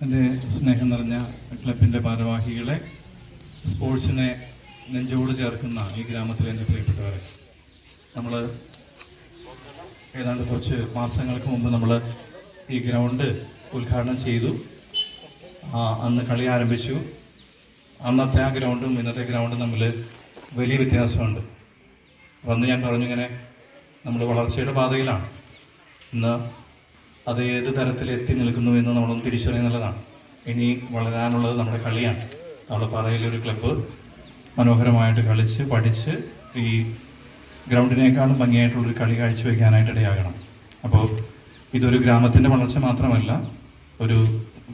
എൻ്റെ സ്നേഹം നിറഞ്ഞ ക്ലബിൻ്റെ ഭാരവാഹികളെ, സ്പോർട്സിനെ നെഞ്ചോട് ചേർക്കുന്ന ഈ ഗ്രാമത്തിലെ എൻ്റെ പ്രിയപ്പെട്ടവരെ, നമ്മൾ ഏതാണ്ട് കുറച്ച് മാസങ്ങൾക്ക് മുമ്പ് നമ്മൾ ഈ ഗ്രൗണ്ട് ഉദ്ഘാടനം ചെയ്തു. അന്ന് കളി ആരംഭിച്ചു. അന്നത്തെ ആ ഗ്രൗണ്ടും ഇന്നത്തെ ഗ്രൗണ്ടും തമ്മിൽ വലിയ വ്യത്യാസമുണ്ട്. അന്ന് ഞാൻ പറഞ്ഞു, ഇങ്ങനെ നമ്മൾ വളർച്ചയുടെ പാതയിലാണ്. ഇന്ന് അത് ഏത് തരത്തിൽ എത്തി നിൽക്കുന്നു എന്ന് നമ്മളൊന്ന് തിരിച്ചറിയുന്നുള്ളതാണ്. ഇനി വളരാനുള്ളത് നമ്മുടെ കളിയാണ്. നമ്മുടെ പാറയിലൊരു ക്ലബ്ബ് മനോഹരമായിട്ട് കളിച്ച് പഠിച്ച് ഈ ഗ്രൗണ്ടിനേക്കാളും ഭംഗിയായിട്ടുള്ളൊരു കളി കാഴ്ചവെക്കാനായിട്ട് ഇടയാകണം. അപ്പോൾ ഇതൊരു ഗ്രാമത്തിൻ്റെ വളർച്ച മാത്രമല്ല, ഒരു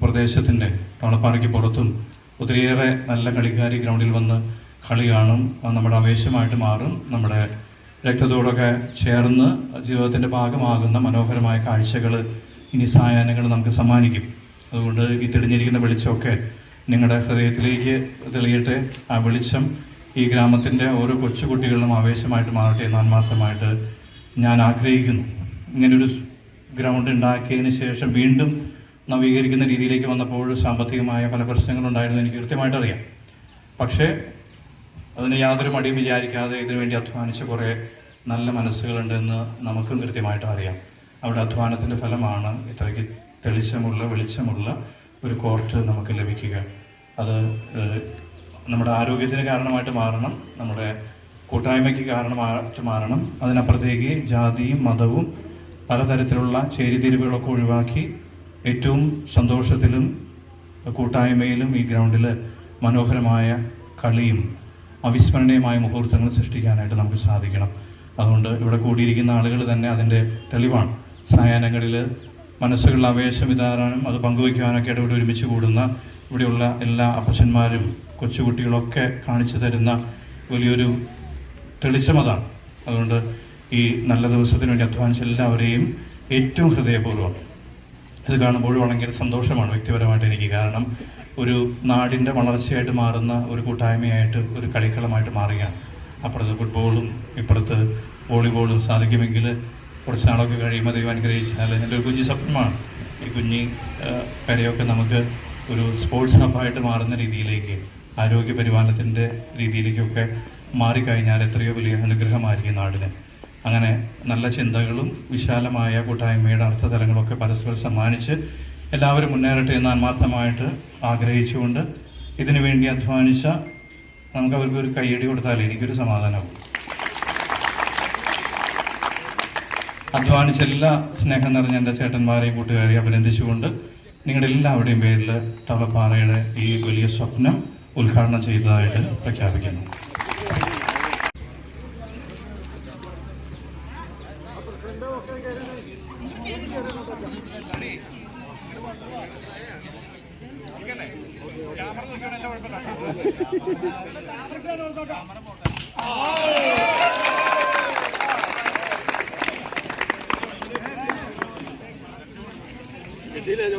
പ്രദേശത്തിൻ്റെ ടൗണപ്പാറയ്ക്ക് പുറത്തും ഒത്തിരിയേറെ നല്ല കളിക്കാർ ഈ ഗ്രൗണ്ടിൽ വന്ന് കളി കാണും. അത് നമ്മുടെ ആവേശമായിട്ട് മാറും. നമ്മുടെ രക്തത്തോടൊക്കെ ചേർന്ന് ജീവിതത്തിൻ്റെ ഭാഗമാകുന്ന മനോഹരമായ കാഴ്ചകൾ, ഇനി സായാഹ്നങ്ങൾ നമുക്ക് സമ്മാനിക്കും. അതുകൊണ്ട് ഈ തെളിഞ്ഞിരിക്കുന്ന വെളിച്ചമൊക്കെ നിങ്ങളുടെ ഹൃദയത്തിലേക്ക് തെളിയട്ടെ. ആ വെളിച്ചം ഈ ഗ്രാമത്തിൻ്റെ ഓരോ കൊച്ചുകുട്ടികളിലും ആവേശമായിട്ട് മാറട്ടെ എന്ന് ആത്മാർത്ഥമായിട്ട് ഞാൻ ആഗ്രഹിക്കുന്നു. ഇങ്ങനൊരു ഗ്രൗണ്ട് ഉണ്ടാക്കിയതിന് ശേഷം വീണ്ടും നവീകരിക്കുന്ന രീതിയിലേക്ക് വന്നപ്പോൾ സാമ്പത്തികമായ പല പ്രശ്നങ്ങളുണ്ടായിരുന്നു, എനിക്ക് കൃത്യമായിട്ട് അറിയാം. പക്ഷേ അതിന് യാതൊരു മടിയും വിചാരിക്കാതെ ഇതിനുവേണ്ടി അധ്വാനിച്ച കുറേ നല്ല മനസ്സുകളുണ്ടെന്ന് നമുക്കും കൃത്യമായിട്ട് അറിയാം. അവിടെ അധ്വാനത്തിൻ്റെ ഫലമാണ് ഇത്രയ്ക്ക് വെളിച്ചമുള്ള ഒരു കോർട്ട് നമുക്ക് ലഭിക്കുക. അത് നമ്മുടെ ആരോഗ്യത്തിന് കാരണമായിട്ട് മാറണം, നമ്മുടെ കൂട്ടായ്മയ്ക്ക് കാരണമായിട്ട് മാറണം. അതിനപ്പുറത്തേക്ക് ജാതിയും മതവും പലതരത്തിലുള്ള ചേരിതിരിവുകളൊക്കെ ഒഴിവാക്കി ഏറ്റവും സന്തോഷത്തിലും കൂട്ടായ്മയിലും ഈ ഗ്രൗണ്ടിൽ മനോഹരമായ കളിയും അവിസ്മരണീയമായ മുഹൂർത്തങ്ങൾ സൃഷ്ടിക്കാനായിട്ട് നമുക്ക് സാധിക്കണം. അതുകൊണ്ട് ഇവിടെ കൂടിയിരിക്കുന്ന ആളുകൾ തന്നെ അതിൻ്റെ തെളിവാണ്. സായാഹ്നങ്ങളിൽ മനസ്സുകളിൽ ആവേശം ഇതാറാനും അത് പങ്കുവയ്ക്കുവാനൊക്കെ ഇവിടെ ഒരുമിച്ച് കൂടുന്ന ഇവിടെയുള്ള എല്ലാ അപ്പച്ചന്മാരും കൊച്ചുകുട്ടികളൊക്കെ കാണിച്ചു തരുന്ന വലിയൊരു തെളിച്ചം അതാണ്. അതുകൊണ്ട് ഈ നല്ല ദിവസത്തിന് വേണ്ടി അധ്വാനിച്ച എല്ലാവരെയും ഏറ്റവും ഹൃദയപൂർവ്വം ഇത് കാണുമ്പോൾ വളരെ സന്തോഷമാണ് വ്യക്തിപരമായിട്ട് എനിക്ക്. കാരണം ഒരു നാടിൻ്റെ വളർച്ചയായിട്ട് മാറുന്ന ഒരു കൂട്ടായ്മയായിട്ട് ഒരു കളിക്കളമായിട്ട് മാറുകയാണ്. അപ്പുറത്ത് ഫുട്ബോളും ഇപ്പുറത്ത് വോളിബോളും സാധിക്കുമെങ്കിൽ കുറച്ച് നാളൊക്കെ കഴിയുമ്പോൾ ദൈവം അനുഗ്രഹിച്ചാൽ എൻ്റെ ഒരു കുഞ്ഞു സ്വപ്നമാണ് ഈ കുഞ്ഞി കരയൊക്കെ നമുക്ക് ഒരു സ്പോർട്സ് ഹബ്ബായിട്ട് മാറുന്ന രീതിയിലേക്ക്, ആരോഗ്യ പരിപാലനത്തിൻ്റെ രീതിയിലേക്കൊക്കെ മാറിക്കഴിഞ്ഞാൽ എത്രയോ വലിയ അനുഗ്രഹമായിരിക്കും നാടിന്. അങ്ങനെ നല്ല ചിന്തകളും വിശാലമായ കൂട്ടായ്മയുടെ അർത്ഥതലങ്ങളൊക്കെ പരസ്പരം സമ്മാനിച്ച് എല്ലാവരും മുന്നേറട്ടെ എന്ന് ആത്മാർത്ഥമായിട്ട് ആഗ്രഹിച്ചുകൊണ്ട് ഇതിനു വേണ്ടി അധ്വാനിച്ച നമുക്ക് അവർക്ക് ഒരു കയ്യടി കൊടുത്താൽ എനിക്കൊരു സമാധാനവും. അധ്വാനിച്ച എല്ലാ സ്നേഹം നിറഞ്ഞ എൻ്റെ ചേട്ടന്മാരെയും കൂട്ടുകാരെയും അഭിനന്ദിച്ചുകൊണ്ട് നിങ്ങളുടെ എല്ലാവരുടെയും പേരിൽ തവളപ്പാറയുടെ ഈ വലിയ സ്വപ്നം ഉദ്ഘാടനം ചെയ്തതായിട്ട് പ്രഖ്യാപിക്കുന്നു. ക്യാമറ